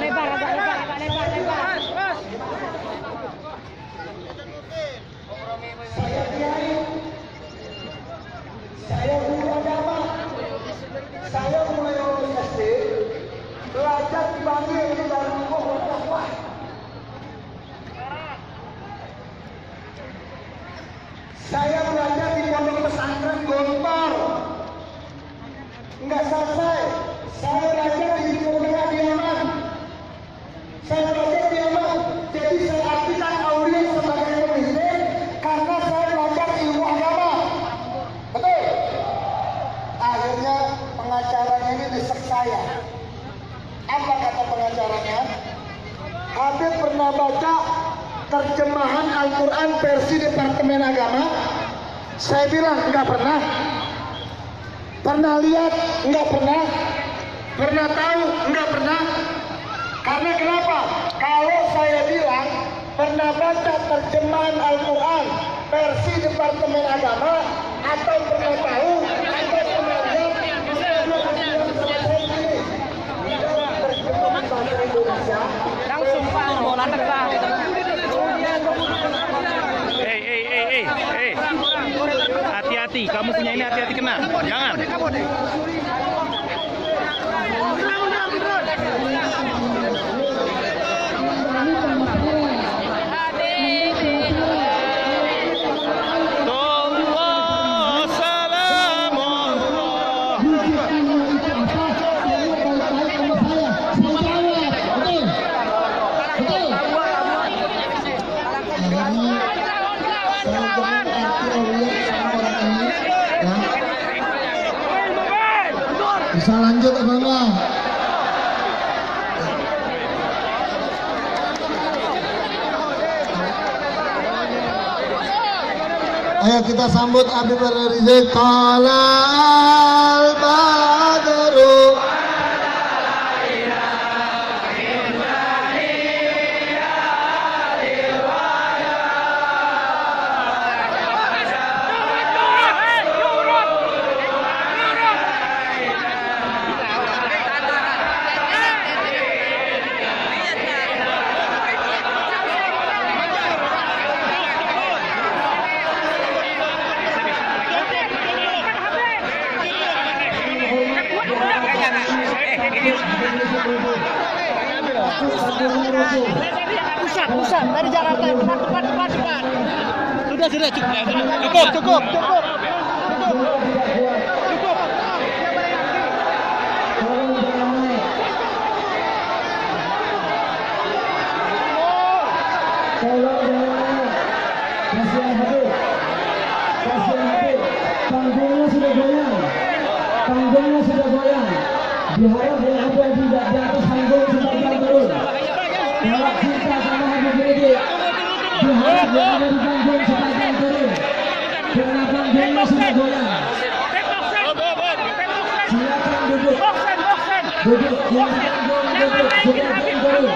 Lebar, agak lebar. Saya guru agama. Saya mulai lulus SD, belajar di Bangil di Darul Dakwah. Saya belajar di pondok pesantren Gontor. Enggak selesai. Saya belajar di Merdeka di Yaman. Saya belajar di Yaman. Jadi saya aktifkan audiens sebagai pemimpin karena saya belajar ilmu agama. Betul? Akhirnya pengacaranya ini desek saya. Apa kata pengacaranya? Habib pernah baca terjemahan Al-Quran versi Departemen Agama? Saya bilang enggak pernah. Pernah lihat? Enggak pernah. Pernah tahu? Enggak pernah. Karena kenapa? Kalau saya bilang pernah baca terjemahan Al-Quran versi Departemen Agama atau pernah tahu atau pernah lihat terjemahan bahasa Indonesia Langsung Pak, bola terbang. Hati-hati, kamu punya ini hati-hati kena. Jangan. Bisa lanjut apa enggak? Ayo kita sambut Habib Rizik. Qala al-badru pusat dari Jakarta depan. Sudah cukup. Kasihan Habib. Panggungnya sudah goyang. Diharap dengan apa yang tidak di atas panggung sebagian turun. Kalau cinta sama Habib Rizik, diharap yang ada di panggung sebagian turun. Karena panggungnya sudah goyang. Silakan duduk. Yang di panggung duduk sebagian turun.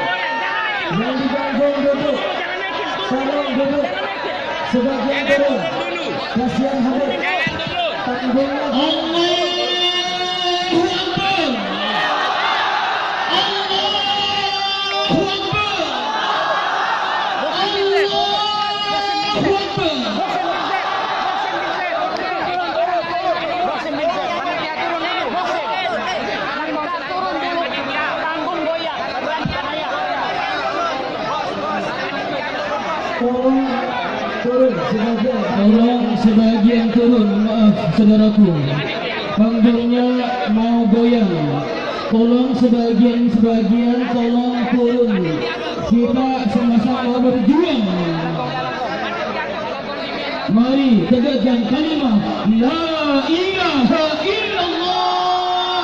Yang di panggung duduk. Sarung duduk sebagian turun. Kasihan Habib. Panggungnya goyang. Tolong sebagian turun, maaf saudaraku, panggungnya mau goyang. Tolong sebagian tolong turun. Kita sama-sama berjuang. Mari tegakkan kalimat La ilaha illallah.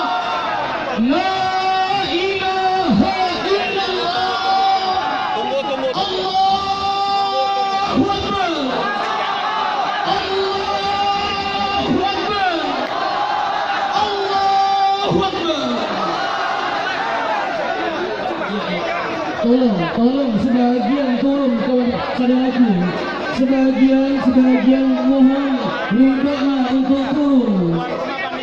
La ilaha illallah. Tunggu. Allahu Akbar. Allahu Akbar. Allahu Akbar. Tolong sebagian turun ke saudaraku. Sebagian mohon ridhonya untuk turun.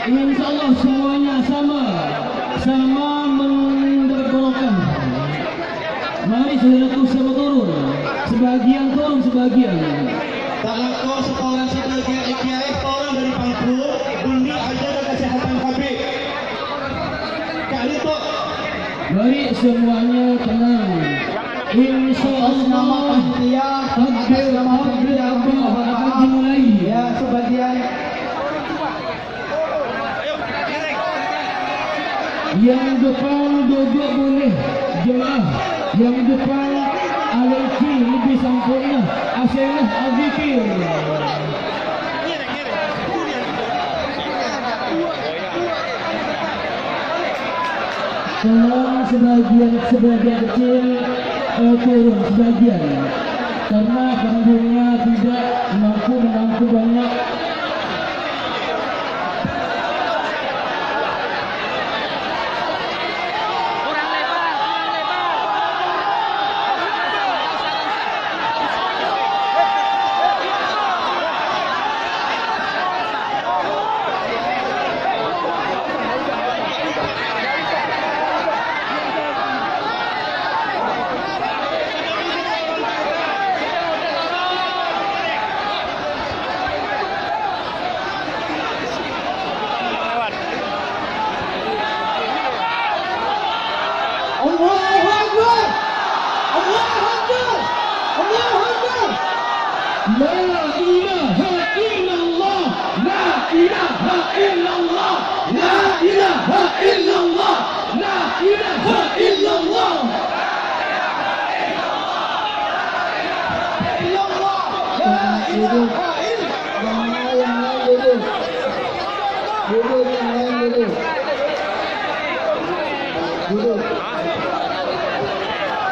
Insya Allah semuanya sama mendergolokkan. Mari saudaraku sama turun. Sebagian turun sebagian. Tanganku setoran sebagian IKI setoran dari Pangku undi aja dan kesehatan Habib. Kali itu Mari semuanya tenang. Insya Allah takbir akan dimulai. ya sebagian Yang depan duduk boleh jemaah. Yang depan alaiki lebih sempurna. Asyarah azikir. Tolong sebagian kecil turun sebagian karena panggungnya tidak mampu menampung banyak. Kurang lebar, kurang lebar. Allahu Akbar. Allahu Akbar. Allahu Akbar. La ilaha illallah. La ilaha illallah. La ilaha illallah. La ilaha illallah.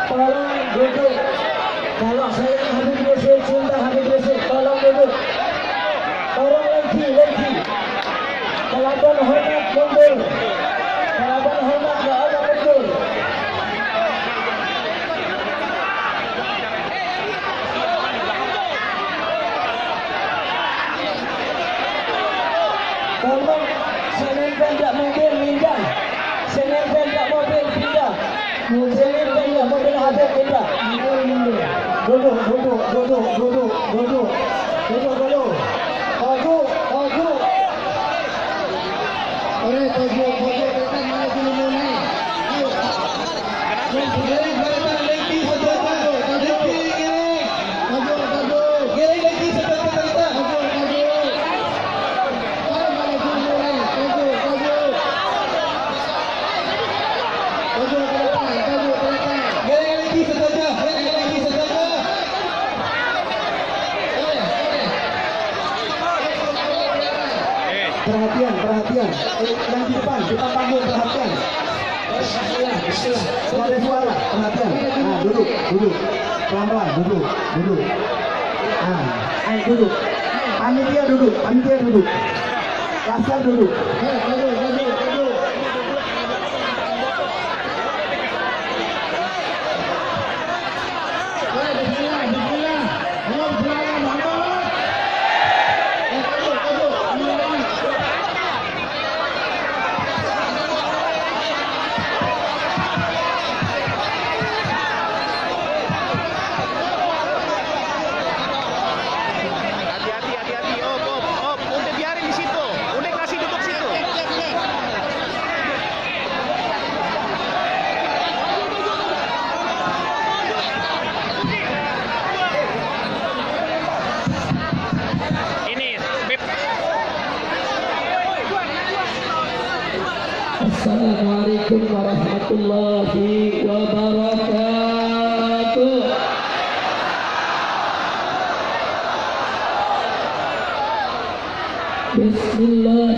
Tolong duduk. Kalau saya Habib Yusuf cinta Habib Yusuf, tolong duduk. Tolong lagi. Teladan hormat mundur. Teladan hormat gak ada mundur. Tolong senempel tak mobil pindah. Senempel tak mobil pindah. Senempel tak mobil Habib pindah. Duduk. Tajuk. Tajuk kita mana dulu mulai. Ayo. Perhatian. Yang di depan panggung perhatian. Bismillah. Ada suara, perhatian. Nah, duduk. Pelan-pelan, duduk. Ayo duduk. Panitia duduk. Kasar duduk. Duduk. Hati-hati. Op. Udah biarin di situ. Udah kasih duduk situ. Ini, Beb. Assalamualaikum warahmatullahi wabarakatuh. Bismillah.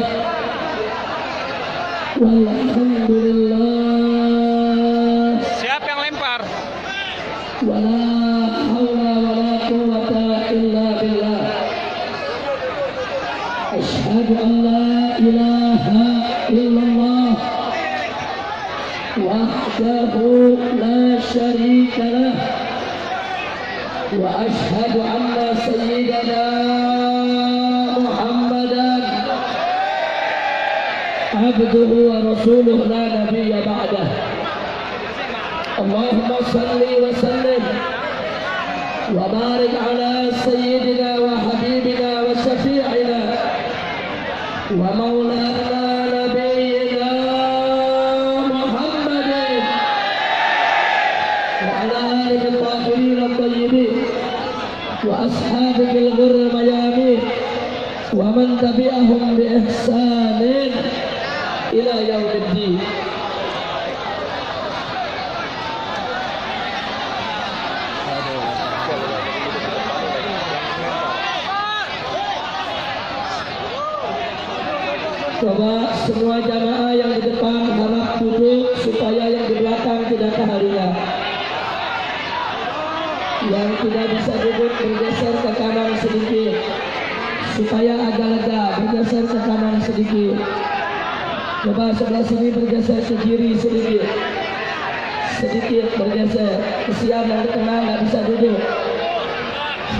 Walhamdulillah. Siapa yang lempar? Wala hawla wala quwwata illa billah. Asyhadu an la ilaha illallah wahdahu la شريك له وأشهد أن سيدنا محمدا عبده ورسوله لا نبي بعده. اللهم صل وسلم وبارك على سيدنا وحبيبنا وشفيعنا ومولانا نبينا محمد وعلى آله الطاهرين الطيبين وأصحابه الغر الميامين ومن تبعهم بإحسان إلى يوم الدين. Coba semua jamaah yang di depan harap duduk supaya yang di belakang tidak keharian. Yang tidak bisa duduk bergeser ke kanan sedikit supaya agak lega, bergeser ke kanan sedikit. Coba sebelah sini bergeser ke kiri sedikit, sedikit bergeser. Kesian yang di tengah nggak bisa duduk,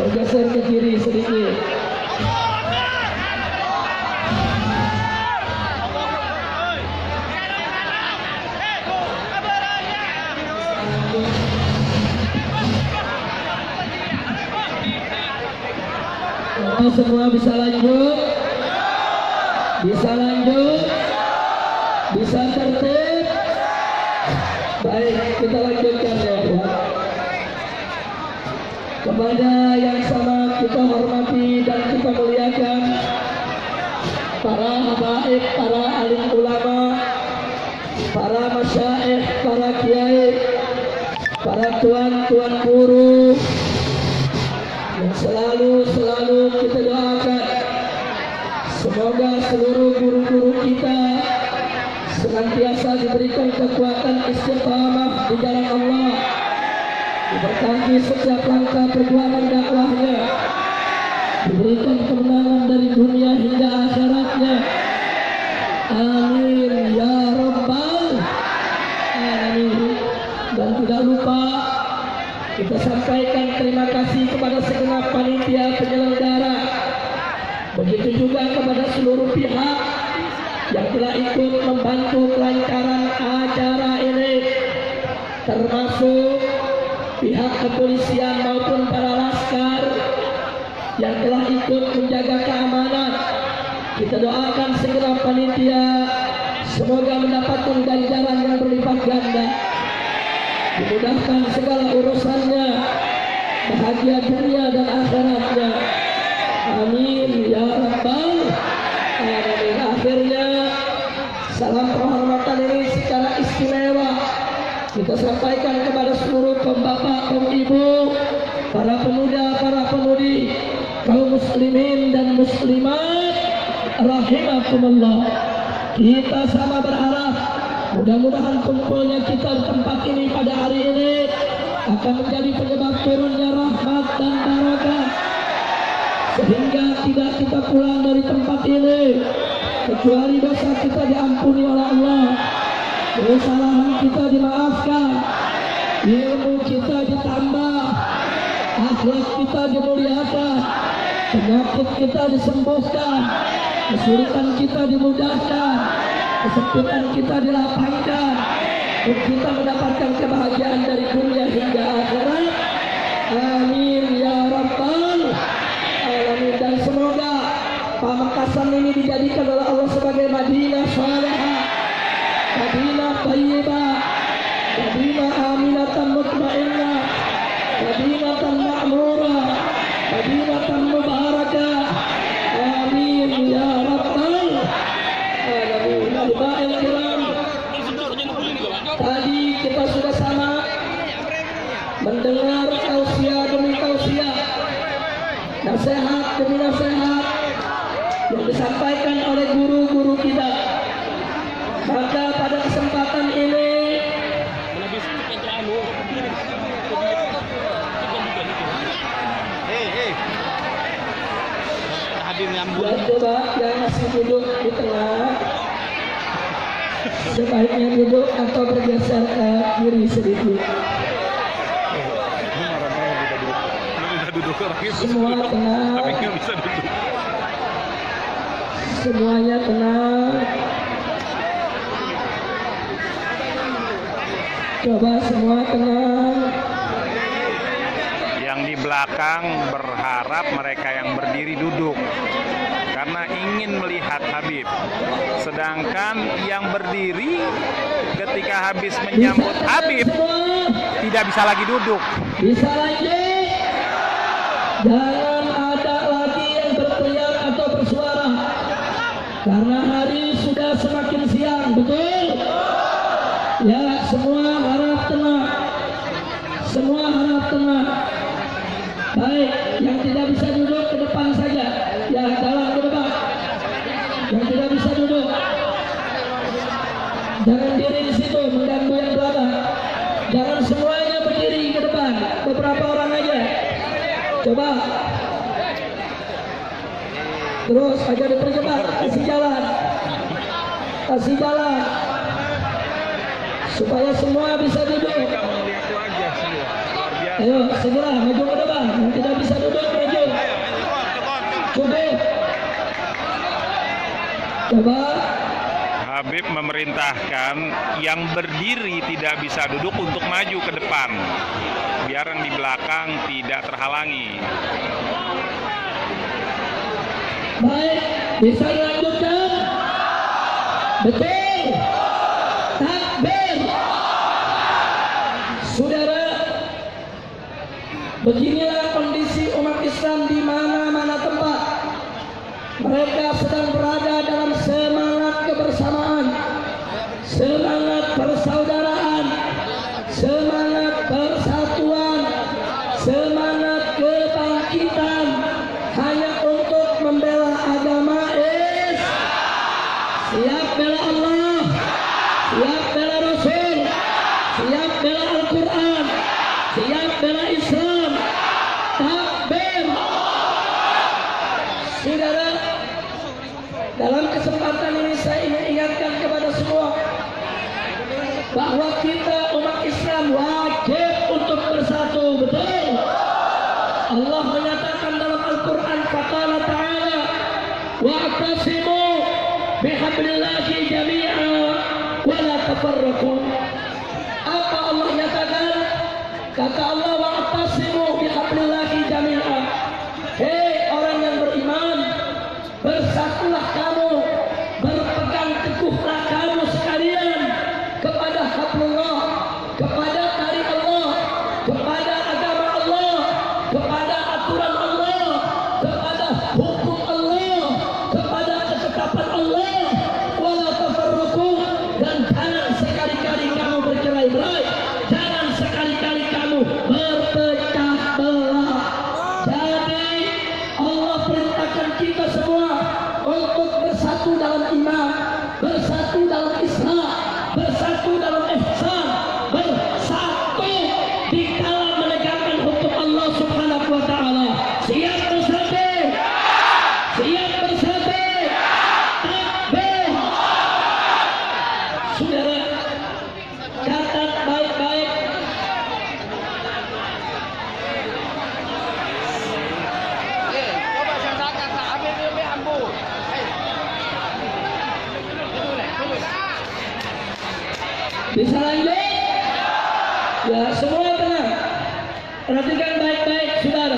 bergeser ke kiri sedikit. Semua bisa lanjut, bisa lanjut, bisa tertib. Baik, kita lanjutkan ya. Kepada yang sama kita hormati dan kita muliakan para habaib, para alim ulama, para masyaikh, para kiai, para tuan-tuan guru yang selalu kita doakan semoga seluruh guru-guru kita senantiasa diberikan kekuatan istiqamah di jalan Allah, diberkahi setiap langkah perjuangan dakwahnya, diberikan kemenangan dari dunia hingga akhiratnya. Amin ya rabbal alamin. Dan tidak lupa kita sampaikan terima kasih kepada segenap panitia penyelenggara, begitu juga kepada seluruh pihak yang telah ikut membantu kelancaran acara ini, termasuk pihak kepolisian maupun para laskar yang telah ikut menjaga keamanan. Kita doakan segenap panitia semoga mendapatkan ganjaran yang berlipat ganda, dimudahkan segala urusannya, bahagia dunia dan akhiratnya. Amin ya rabbal alamin. Akhirnya salam penghormatan ini secara istimewa kita sampaikan kepada seluruh kaum bapak, kaum ibu, para pemuda, para pemudi, kaum muslimin dan muslimat rahimakumullah. Kita sama berharap mudah-mudahan kumpulnya kita di tempat ini pada hari ini akan menjadi penyebab turunnya rahmat dan barokah, sehingga tidak kita pulang dari tempat ini kecuali dosa kita diampuni oleh Allah, kesalahan kita dimaafkan, ilmu kita ditambah, akhlak kita dimuliakan, penyakit kita disembuhkan, kesulitan kita dimudahkan, kesempitan kita dilapangkan, dan kita mendapatkan kebahagiaan dari dunia hingga akhirat. Amin ya rabbal alamin. Dan semoga Pamekasan ini dijadikan oleh Allah sebagai Madinah Salihah, Madinah Thayyibah, Madinah Aminatan Mutmainnah, Madinatan Ma'murah, Madinatan Mubarakah. Amin ya rabbal alamin. Hadirin kiram, tadi kita sudah sama mendengar tausiah demi tausiah, nasihat demi nasihat yang disampaikan oleh guru-guru kita. Maka pada kesempatan ini buat coba yang masih duduk di tengah sebaiknya duduk atau bergeser ke kiri sedikit. Semua tenang. Tapi nggak bisa duduk. Semuanya tenang. Coba semua tenang. Yang di belakang berharap mereka yang berdiri duduk karena ingin melihat Habib. Sedangkan yang berdiri ketika habis menyambut Habib tidak bisa lagi duduk. Bisa lagi. Jangan ada lagi yang berteriak atau bersuara. Karena hari sudah semakin siang, betul? Ya, semua harap tenang. Semua harap tenang. Baik, yang tidak bisa duduk ke depan saja. Ya, jalan ke depan. Yang tidak bisa duduk, jangan diri di situ mengganggu yang belakang. Jangan semuanya berdiri ke depan. Beberapa orang aja. Coba. Terus agak dipercepat, kasih jalan. Kasih jalan. Supaya semua bisa duduk. Ayo, segera maju ke depan. Yang tidak bisa duduk, maju. Cukup. Coba. Habib memerintahkan yang berdiri tidak bisa duduk untuk maju ke depan, biar yang di belakang tidak terhalangi. Baik, bisa dilanjutkan? Betul. Takbir. Saudara, beginilah kondisi umat Islam di mana-mana tempat. Mereka sedang berada dalam semangat kebersamaan, semangat persaudaraan, semangat persatuan, semangat kebangkitan, hanya untuk membela agama siap bela Allah, siap bela Rasul, siap bela Al-Quran, siap bela Islam. Takbir. Saudara, dalam kesempatan ini saya ingin ingatkan kepada semua bahwa kita umat Islam wajib untuk bersatu, betul? Allah menyatakan dalam Al-Quran, faqala ta'ala wa'tasimu bihablillahi jami'a wa la tafarraqu. Apa Allah nyatakan? Kata Allah, wa'tasimu bihablillahi jami'a. Hei orang yang beriman, bersatulah kamu, berpegang teguhlah kamu sekalian kepada hablullah, kepada tali Allah, kepada agama Allah, kepada aturan Allah, kepada hukum Allah, kepada ketetapan Allah. Wala tafarraqu, dan jangan sekali-kali kamu bercerai-berai, jangan sekali-kali kamu berpecah belah. Jadi Allah perintahkan kita semua untuk bersatu dalam iman, bersatu dalam Islam, bersatu dalam ihsan, bersatu di dalam menegakkan hukum Allah Subhanahu wa taala. Siap bersatu? Siap bersatu? Takbir. Saudara, catat baik-baik. Coba saya katakan, Habib dia ambil. Bisa lanjut? Ya, semua tenang. Perhatikan baik-baik, saudara.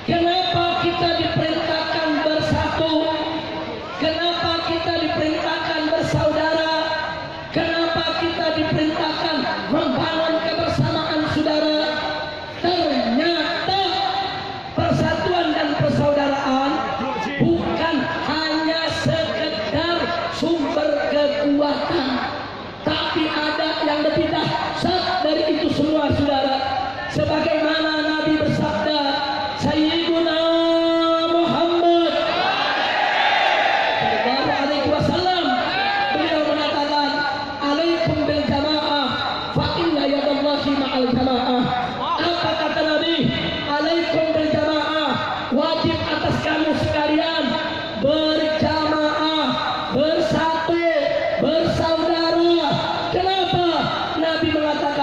Kenapa kita diperintahkan bersatu? Kenapa kita diperintahkan bersaudara? Kenapa kita diperintahkan membangun kebersamaan, saudara? Ternyata persatuan dan persaudaraan bukan hanya sekedar sumber kekuatan, tapi ada yang lebih dahsyat dari itu semua, saudara. Sebagaimana Nabi bersabda, Sayyiduna Muhammad sallallahu alaihi wasallam, beliau mengatakan, alaikum bil jamaah fa inna yadallahi ma'al jamaah. Apa kata Nabi? Alaikum bil jamaah, wajib atas kamu sekalian berjamaah, bersatu, bersaudara. Kenapa Nabi mengatakan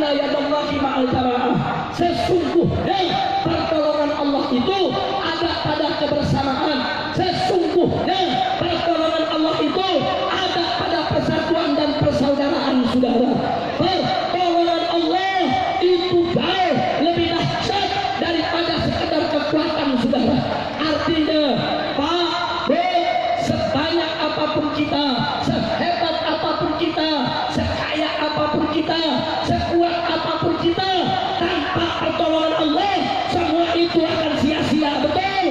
inna yadallahi ma'al jamaah. Sesungguhnya pertolongan Allah itu ada pada kebersamaan. Sesungguhnya pertolongan Allah itu ada pada persatuan dan persaudaraan, saudara. Pertolongan Allah itu jauh lebih dahsyat daripada sekedar kekuatan, saudara. Artinya, Pak, B, sebanyak apapun kita, sehebat apapun kita, sekaya apapun kita, sekuat apapun kita, tanpa pertolongan Allah, semua itu akan sia-sia. Betul?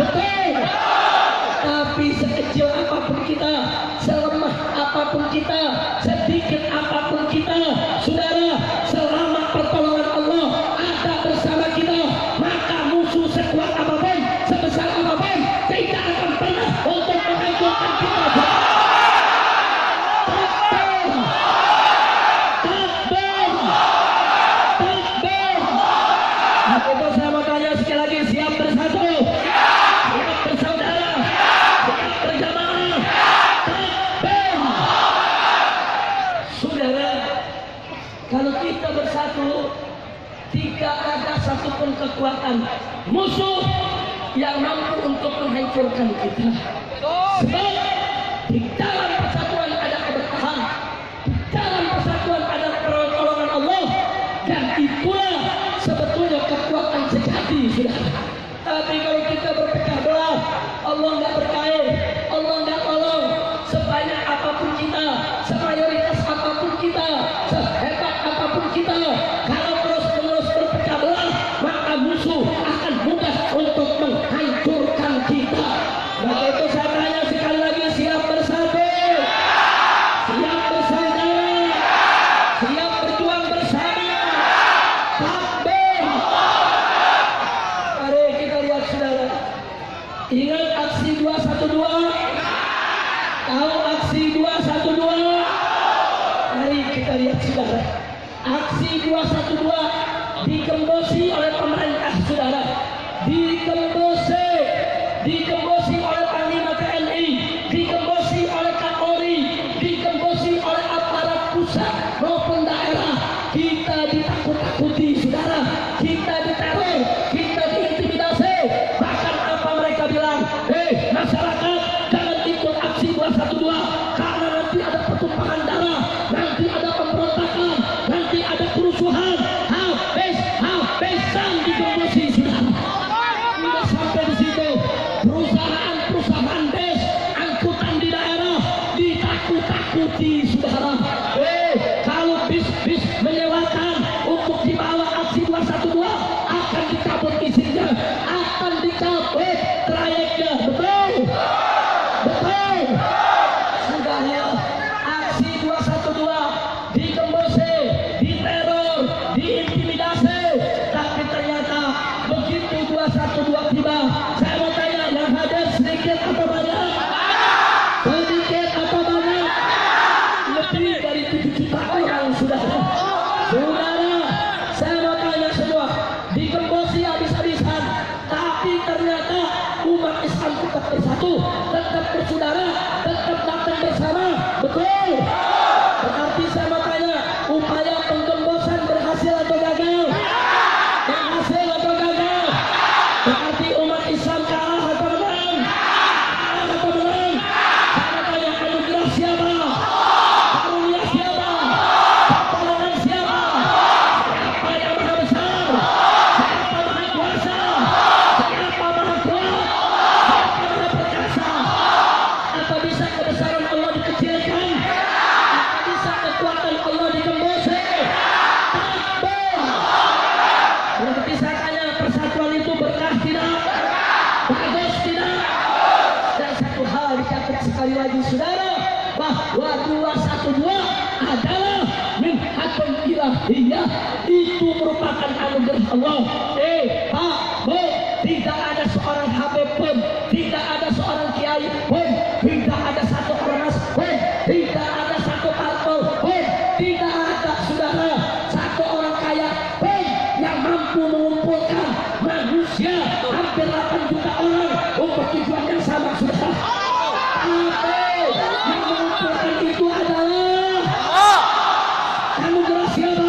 Betul? Tapi sekecil apapun kita, selemah apapun kita, sedikit apapun kita, saudara, selama pertolongan Allah ada bersama kita, maka musuh sekuat apapun, sebesar apapun, tidak akan pernah untuk menghancurkan kita. Takbir! Takbir! Takbir! Itu saya mau tanya sekali lagi, siap bersatu? Siap bersaudara? Siap berjamaah? Takbir! Saudara, kalau kita bersatu, tidak ada satupun kekuatan musuh yang mampu untuk menghancurkan kita. Sebab di dalam persatuan ada keberkahan, di dalam persatuan ada pertolongan Allah, dan itulah sebetulnya kekuatan sejati, saudara. Tapi kalau kita berpecah belah, Allah nggak berkain, Allah nggak tolong. Sebanyak apapun kita, semayoritas apapun kita, sehebat apapun kita, kalau terus-menerus berpecah belah, maka musuh akan mudah untuk menghancurkan kita. Maka itu saya tanya sekali lagi, siap bersatu? Siap bersaudara? Siap berjuang bersama? Takbir! Mari kita lihat, saudara. Ingat aksi 212? Tahu aksi 212? Mari kita lihat, saudara. Aksi 212 digembosi oleh pemerintah, saudara. Digembosi oleh Panglima TNI, digembosi oleh Kapolri, digembosi oleh aparat pusat maupun daerah. Kita ditakut-takuti, saudara. Kita diteror, kita diintimidasi. Bahkan apa mereka bilang? Masyarakat, jangan ikut aksi 212 karena nanti ada pertumpahan darah, nanti ada pemberontakan, nanti ada kerusuhan. Habis-habisan digembosi, saudara. Tidak sampai di situ, perusahaan bus, angkutan di daerah ditakut-takuti, saudara. Kalau bis menyewakan untuk dibawa aksi 212 akan dicabut izinnya, akan dicabut trayeknya. Betul? Betul? Saudara, aksi 212 digembosi, diteror, diintimidasi, tapi ternyata begitu 212 tiba, saya mau tanya, yang hadir sedikit atau banyak? Sedikit atau banyak? Lebih dari 7 juta orang, saudara. Saudara, saya mau tanya semua, digembosi habis-habisan, tapi ternyata umat Islam tetap bersatu, tetap bersaudara, tetap datang bersama. Betul? Berarti saya mau tanya, upaya penggembosan berhasil atau gagal? Berhasil atau gagal? Berarti umat Islam kalah atau menang? Kalah atau menang? Saya mau tanya, anugerah siapa? Karunia siapa? Pertolongan siapa? Siapa yang maha besar? Siapa maha kuasa? Siapa maha kuat? Siapa maha perkasa? Apa bisa kebesaran Allah dikecilkan? Apa bisa kekuatan Allah digembosi? Takbir! Berarti saya tanya, persatuan itu berkah tidak? Bagus tidak? Dan satu hal dicatat sekali lagi, saudara, bahwa 212 adalah minhatun ilahiyah. Itu merupakan anugerah Allah. Pak, Bu, tidak ada seorang habib pun, tidak ada seorang kiai pun, tidak ada satu ormas pun, tidak ada satu parpol pun, tidak ada, saudara, satu orang kaya pun yang mampu mengumpulkan manusia hampir 8 juta orang untuk tujuan yang sama, saudara. Tapi yang mengumpulkan itu adalah anugerah siapa?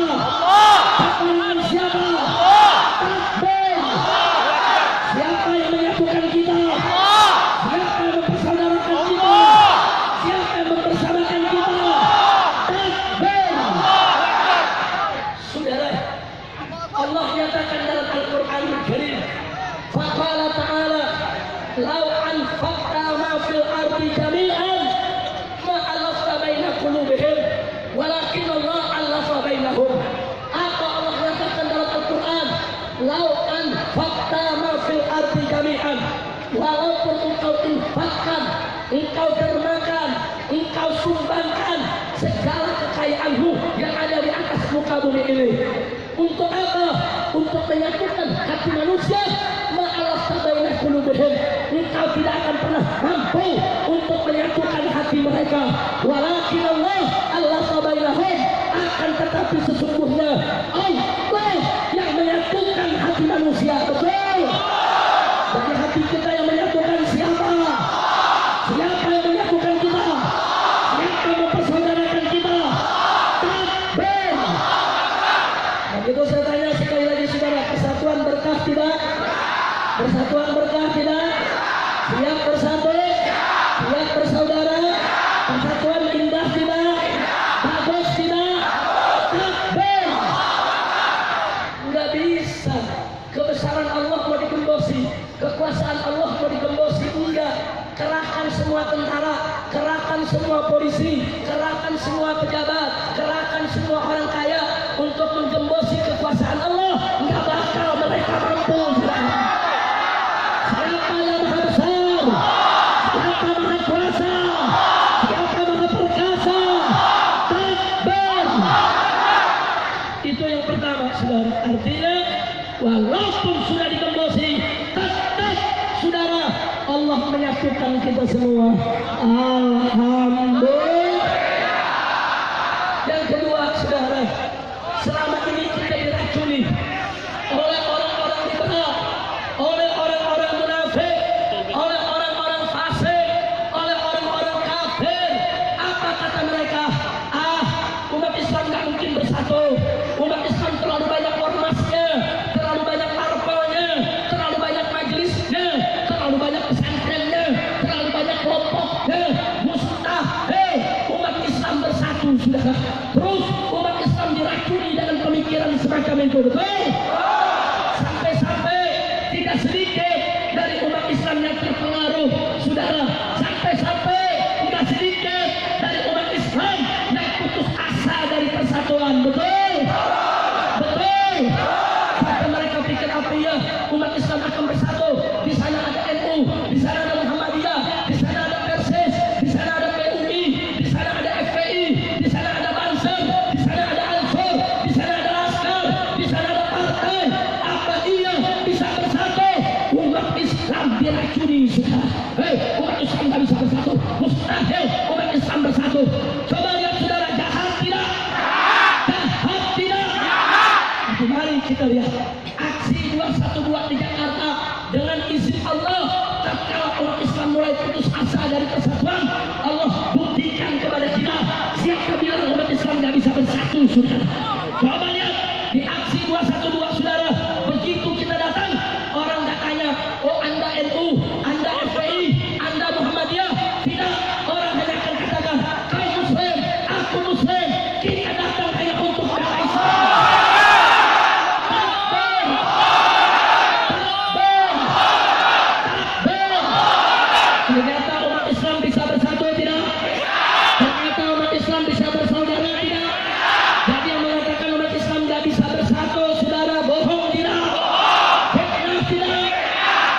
bumi ini. Untuk apa? Untuk menyatukan hati manusia. Ma'alaf tabainah qulubihim. Engkau tidak akan pernah mampu untuk menyatukan hati mereka. Walakin Allah tabainahum, akan tetapi sesungguhnya Allah yang menyatukan hati manusia. Betul. Jadi hati kita yang menyatukan siapa? Siapa yang menyatukan kita? Siapa yang mempersaudarakan kita? Takbir. Nah, itu saya tanya sekali lagi saudara, persatuan berkah tidak? Persatuan berkah tidak? Siap bersatu? Siap bersaudara? Persatuan indah tidak? Bagus tidak? Takbir. Nggak bisa. Kebesaran Allah mau digembosi, kekuasaan Allah mau digembosi. Enggak. Kerahkan semua tentara, kerahkan semua polisi, kerahkan semua pejabat, kerahkan semua orang kaya untuk menggembosi kekuasaan Allah. Enggak bakal mereka mampu. Siapa yang maha besar? Siapa maha kuasa? Siapa maha perkasa? Takbir. Itu yang pertama, saudara. Artinya walaupun sudah digembosi, tetap saudara Allah menyatukan kita semua. Alhamdulillah. Yang kedua, saudara, selama ini kita diracuni oleh orang-orang liberal, oleh orang-orang munafik, oleh orang-orang fasik, oleh orang-orang kafir. Apa kata mereka? Umat Islam nggak mungkin bersatu. Umat Islam terlalu banyak ormasnya, terlalu banyak parpolnya, terlalu banyak majelisnya, terlalu banyak pesantrennya, terlalu banyak kelompoknya. Mustahil umat Islam bersatu, saudara. Terus umat Islam diracuni dengan pemikiran semacam itu. Betul? Sampai-sampai tidak sedikit dari umat Islam yang terpengaruh, saudara. Sampai-sampai tidak sedikit dari umat Islam yang putus asa dari persatuan. Betul? Betul? Sampai mereka pikir apa ya, umat Islam akan bersatu. Di sana ada NU, di sana ada Muhammadiyah, di sana ada Persis, di sana ada PUI, di sana ada FPI, di sana ada Banser, di sana ada Ansor, di sana ada Laskar, di sana ada partai. Apa iya bisa bersatu? Umat Islam diracuni, saudara. Umat Islam tak bisa bersatu. Mustahil umat Islam bersatu. Coba lihat saudara, jahat tidak? Jahat tidak? Mari kita lihat aksi 212 di Jakarta. Dengan izin Allah, tatkala umat Islam mulai putus asa dari persatuan, Allah buktikan kepada kita siapa bilang umat Islam tidak bisa bersatu, saudara. Coba lihat di aksi 212, saudara. Begitu kita datang, orang nggak tanya, oh Anda NU, Anda FPI, Anda Muhammadiyah. Tidak, orang hanya akan katakan, kau Muslim, aku Muslim. Kita datang hanya untuk bela Islam. Ternyata umat Islam bisa bersatu tidak? Ternyata umat Islam bisa bersaudara tidak? Jadi yang mengatakan umat Islam tidak bisa bersatu, saudara, bohong tidak? Fitnah tidak?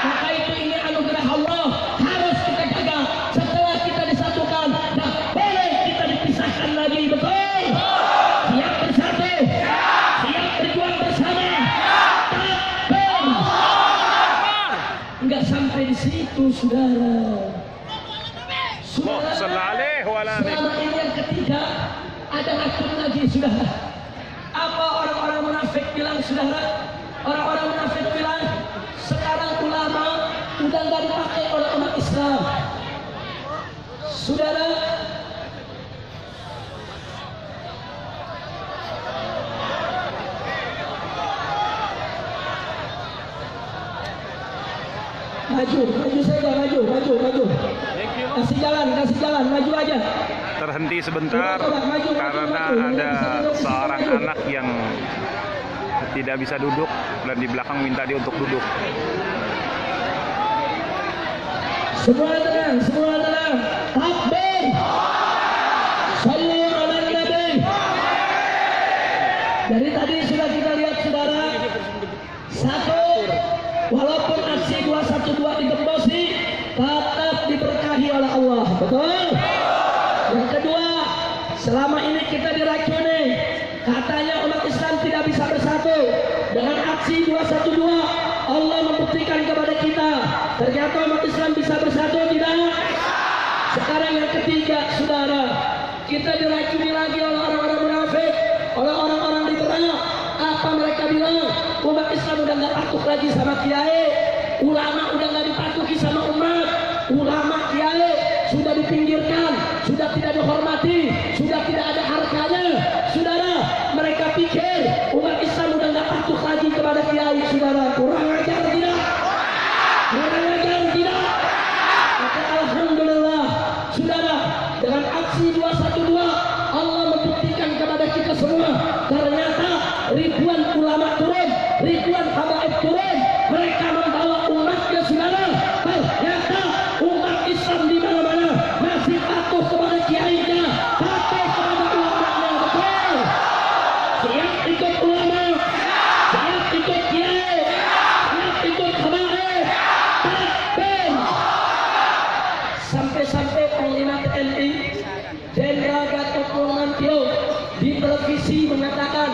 Maka itu ini anugerah Allah, harus kita jaga. Setelah kita disatukan, tak boleh kita dipisahkan lagi. Betul? Siap bersatu? Siap berjuang bersama? Takbir! Enggak sampai di situ, saudara. Selama ini yang ketiga ada racun lagi, saudara. Apa orang-orang munafik bilang, saudara? Orang-orang munafik bilang sekarang ulama udah nggak dipakai oleh umat Islam, saudara. Maju saja, maju. Kasih jalan, maju aja. Terhenti sebentar karena ada seorang anak yang tidak bisa duduk dan di belakang minta dia untuk duduk. Semua tenang. Takbir. Shallu ala Nabi. Dari tadi sudah kita lihat, saudara. Satu, walaupun aksi 212 digembosi, tetap diberkahi oleh Allah. Betul? Yang kedua, selama ini kita diracuni. Katanya umat Islam Aksi 212 Allah membuktikan kepada kita ternyata umat Islam bisa bersatu, tidak? Sekarang yang ketiga, saudara, kita diracuni lagi oleh orang-orang munafik, oleh orang-orang liberal. Apa mereka bilang? Umat Islam udah nggak patuh lagi sama kiai, ulama udah nggak dipatuhi sama umat, ulama kiai sudah dipinggirkan, sudah tidak dihormati, sudah tidak ada harganya. Saudara, mereka pikir umat Islam udah nggak patuh lagi kepada kiai. Saudara, kurang ajar tidak? Kurang ajar tidak? Maka alhamdulillah, saudara, dengan aksi 212 Allah membuktikan kepada kita semua ternyata ribuan ulama turun, ribuan habaib turun, mereka membawa umatnya. Saudara, ternyata umat Islam di mana-mana masih patuh kepada kiainya, patuh kepada ulamanya. Betul? Siap ikut ulama, siap ikut kiai, siap ikut habaib. Takbir! Sampai-sampai Panglima TNI Jenderal Gatot Nurmantio di televisi mengatakan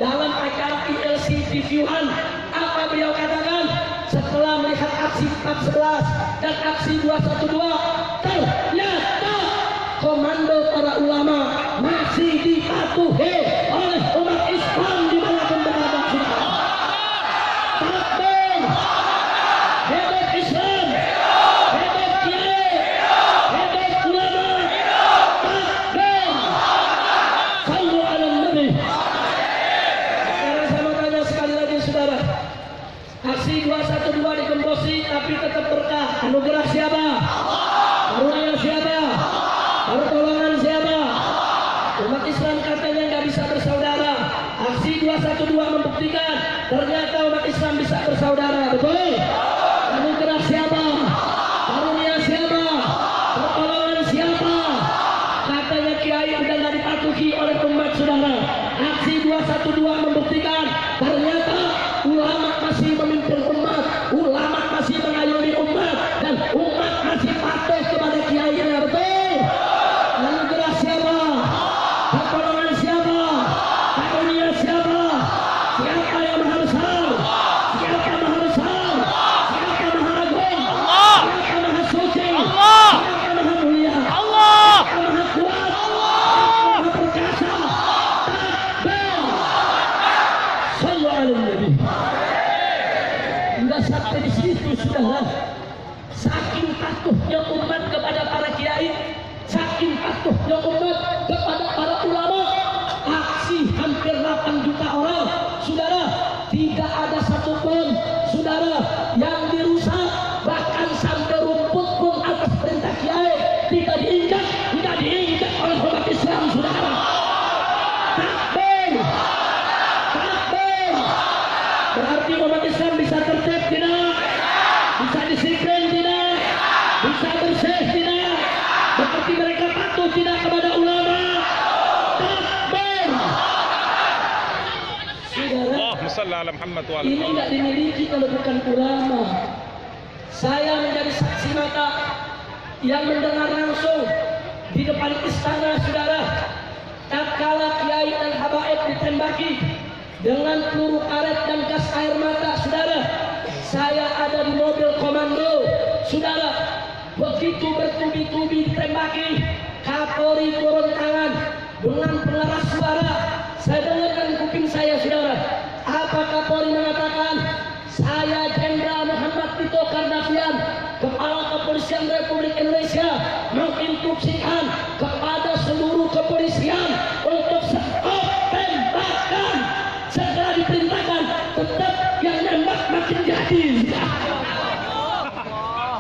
dalam acara ILC TV1, apa beliau katakan setelah melihat aksi 411 dan aksi 212, ternyata komando para ulama masih dipatuhi oleh umat Islam dimanapun berada. Takbir! Hebat Islam, hebat kiai, hebat ulama. Takbir! Sallu ala Nabi. Sekarang saya mau tanya sekali lagi, saudara. Aksi 212 digembosi tapi tetap berkah. Anugerah siapa? Karunia siapa? Pertolongan siapa? Umat Islam katanya nggak bisa bersaudara. Aksi 212 membuktikan ternyata umat Islam bisa bersaudara. Betul? Anugerah siapa? Karunia siapa? Pertolongan siapa? Katanya kiai udah nggak dipatuhi oleh umat, saudara. Aksi 212 membuktikan ternyata ulama masih memimpin umat, ulama masih mengayomi umat, dan umat masih patuh kepada kiainya. Betul? Anugerah siapa? Pertolongan siapa? Karunia siapa? Siapa yang maha besar? Siapa maha besar? Siapa maha agung? Siapa maha suci? Siapa maha mulia? Siapa maha kuat? Siapa maha perkasa? Takbir! Sallu ala Nabi. Enggak sampai di situ, saudara. Saking patuhnya umat kepada para kiai, saking patuhnya umat kepada para ulama, aksi hampir 8 juta orang, saudara, tidak ada satupun, saudara, yang dirusak. Bahkan sampai rumput pun atas perintah kiai tidak diinjak oleh umat Islam, saudara. Takbir! Takbir! Berarti umat Islam bisa tertib tidak? Bisa disiplin tidak? Bisa bersih tidak? Berarti mereka patuh tidak kepada ulama? Takbir! Saudara, Allahumma shalli ala Muhammad wa ala ini tidak dimiliki kalau bukan ulama. Saya menjadi saksi mata yang mendengar langsung di depan istana, saudara, tatkala kiai dan habaib ditembaki dengan peluru karet dan gas air mata, saudara. Saya ada di mobil komando, saudara. Begitu bertubi-tubi ditembaki, Kapolri turun tangan dengan pengeras suara. Saya dengarkan kuping saya, saudara. Apa Kapolri mengatakan? Saya Jenderal Muhammad Tito Karnavian, Kepala Kepolisian Republik Indonesia, menginstruksikan kepada seluruh kepolisian untuk stop tembakan. Segera diperintahkan, tetap yang nembak makin jadi.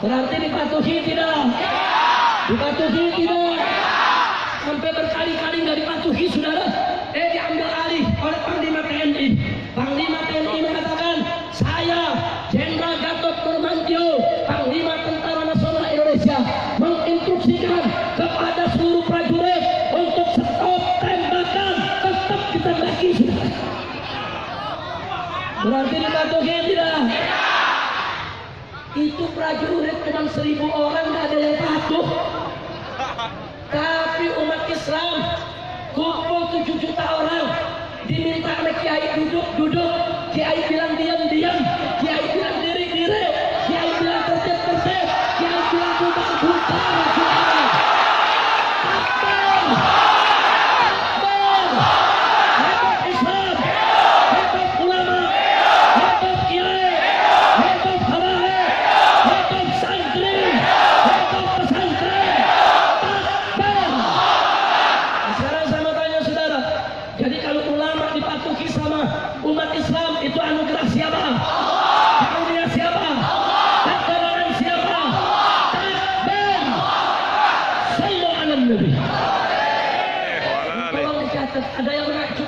Berarti dipatuhi tidak? Dipatuhi tidak? Sampai berkali-kali nggak dipatuhi, saudara. Diambil alih oleh Panglima TNI. Panglima TNI mengatakan, saya Jenderal Gatot Nurmantio, Panglima Tentara Nasional Indonesia, menginstruksikan kepada seluruh prajurit untuk stop tembakan, tetap ditembaki, saudara. Berarti dipatuhi tidak? Itu prajurit cuma 1000 orang, nggak ada yang patuh. Tapi umat Islam kumpul 7 juta orang, diminta oleh kiai duduk, kiai bilang diam,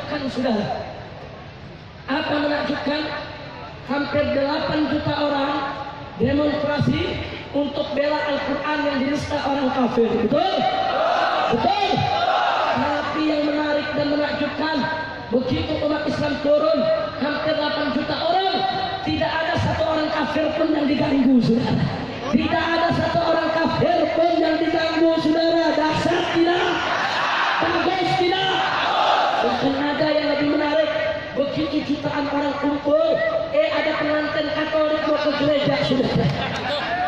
menakjubkan saudara. Apa menakjubkan? Hampir 8 juta orang demonstrasi untuk bela Al-Quran yang dinista orang kafir. Betul? Betul? Tapi yang menarik dan menakjubkan, begitu umat Islam turun, hampir 8 juta orang, tidak ada satu orang kafir pun yang diganggu, saudara. Tidak ada satu orang kafir pun yang diganggu, saudara. Dahsyat tidak? Bagus tidak? Bahkan ada yang lebih menarik, begitu jutaan orang kumpul, ada pengantin Katolik mau ke gereja, saudara.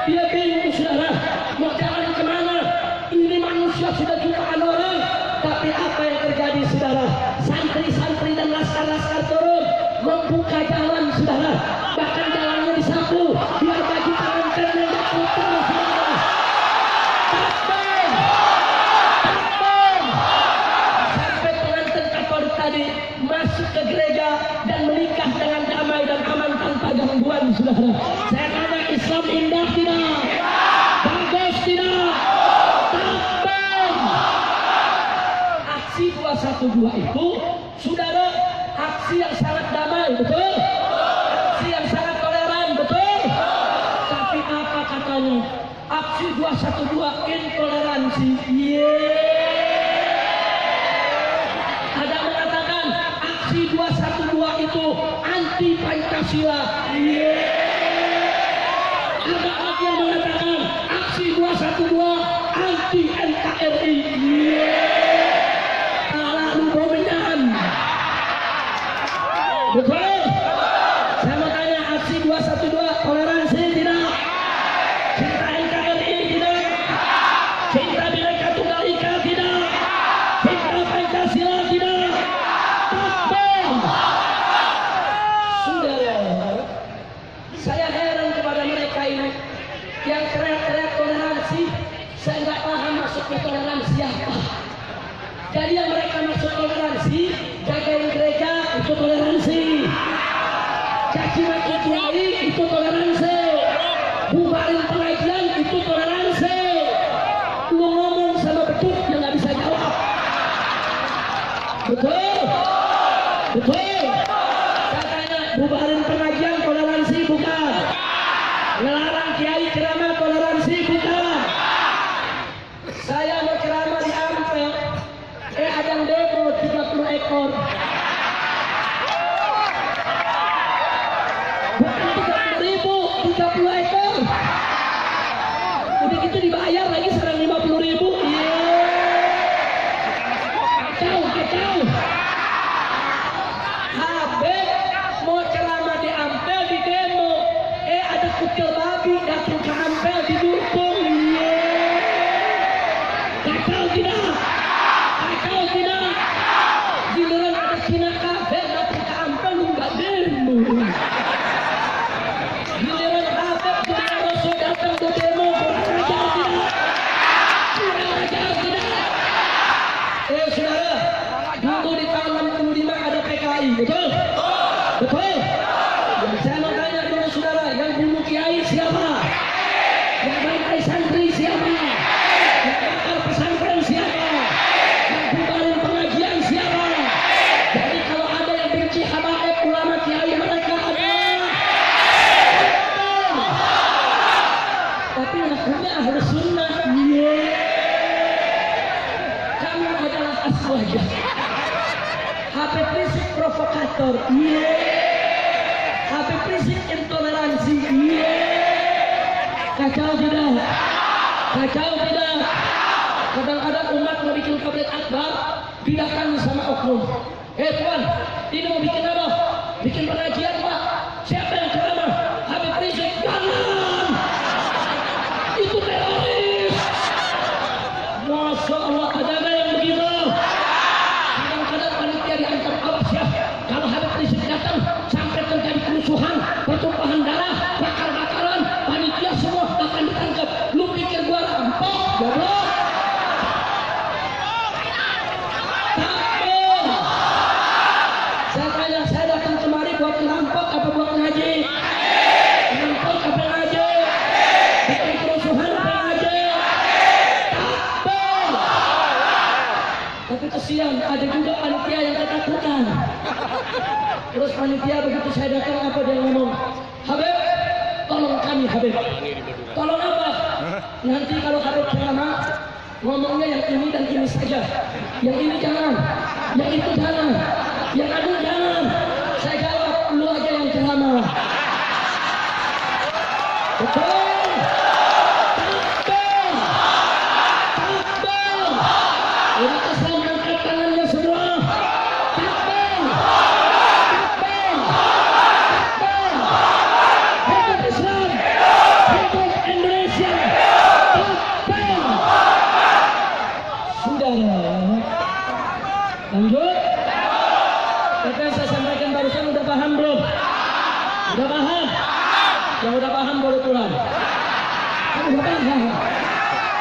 Dia bingung, saudara, mau jalan kemana? Ini manusia sudah jutaan orang, tapi apa yang terjadi, saudara? Santri-santri dan laskar-laskar turun, membuka jalan, saudara. Bahkan jalannya disapu, biar bagi pengantin yang datang, saudara. Takbir! Takbir! Sampai pengantin Katolik tadi masuk ke gereja dan menikah dengan damai dan aman tanpa gangguan, saudara. Saya tanya, Islam indah tidak? Bagus tidak? Takbir! Aksi 212 itu, saudara, aksi yang sangat damai, betul? Aksi yang sangat toleran, betul? Tapi apa katanya? Aksi 212 intoleransi. Ada mengatakan aksi 212 itu anti Pancasila. Ada lagi yang mengatakan aksi 212 anti NKRI. Lalu dominan. Betul? Saya mau tanya, aksi 212 toleransi tidak? Cinta NKRI tidak? Cinta Bhinneka Tunggal Ika tidak? Cinta Pancasila tidak? Takbir! Saudara, saya heran kepada mereka ini yang teriak-teriak toleransi. Saya nggak paham maksudnya toleransi apa. Jadi yang mereka maksud toleransi, jagain gereja itu toleransi, caci maki kiai itu toleransi, bubarin pengajian itu toleransi. Lu ngomong sama beduk yang nggak bisa jawab. Betul? Betul? Saya tanya, bubarin pengajian toleransi bukan? Ngelarang kiai ceramah toleransi bukan? Saya mau ceramah di Ampel, ada yang demo 30 ekor. Bukan 30.000, 30 ekor. Udah gitu dibayar lagi sekarang 50.000. Kacau, kacau. Habib mau ceramah di Ampel di demo, ada kucil babi datang ke Ampel didukung. Kacau tidak? Kacau tidak? Giliran ada Cina kafir datang ke Ampel lu nggak demo. Giliran Habib Giliran Rasul datang ke demo, kurang ajar tidak? Kurang ajar tidak? Saudara, dulu di tahun 65 ada PKI, betul? Betul? Dan saya mau tanya dulu saudara, yang bunuh kiai siapa? Yang bantai santri siapa? Yang bakar pesantren siapa? Yang bubarin pengajian siapa? Jadi kalau ada yang benci habaib ulama kiai mereka adalah tapi anaknya ahli sunnah. Kamu adalah aswaja. Habib Rizik provokator. Habib Rizik intoleransi. Kacau tidak? Kacau tidak? Kadang-kadang umat mau bikin tabligh akbar, didatangi sama oknum. Tuan, ini mau bikin apa? Bikin pengajian, Pak. Siapa yang ceramah? Habib Rizik. Jangan! Itu teroris. Masya Allah, ada yang begitu. Kadang-kadang panitia diantar awas ya. Kalau Habib Rizik datang, sampai terjadi kerusuhan, pertumpahan darah, bakar-bakaran, panitia semua akan ditangkap. Lu pikir gua rampok? Goblok. Takbir. Terus panitia begitu saya datang apa dia ngomong? Habib, tolong kami Habib. Tolong apa? Nanti kalau Habib ceramah ngomongnya yang ini dan ini saja. Yang ini jangan, yang itu jangan, yang anu jangan. Saya jawab, lu aja yang ceramah. Betul. Umat Islam angkat tangannya semua. Takbir. Takbir. Takbir. Hidup Islam. Hidup Indonesia. Takbir. Sudah. Lanjut. Apa yang saya sampaikan barusan udah paham belum? Udah paham? Yang udah paham boleh pulang. Kamu udah paham?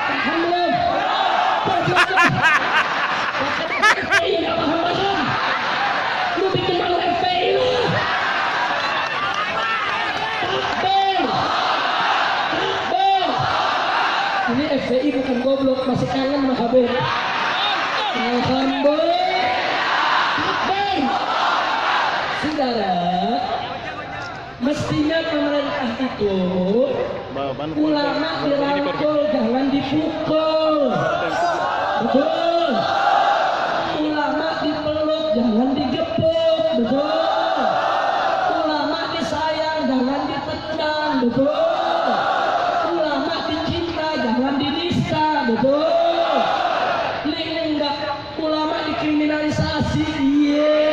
Paham belum? FPI nggak paham-paham. Lu bikin malu FPI lu. Takbir. Takbir. Ini FPI bukan goblok, masih kangen sama Habib. Alhamdulillah. Takbir. Saudara, mestinya pemerintah itu ulama dirangkul, jangan dipukul. Betul. Ulama dipeluk, jangan digepuk. Betul. Ulama disayang, jangan ditendang. Betul. Ulama dicinta, jangan dinista. Betul. Ini enggak ulama dikriminalisasi. Iya.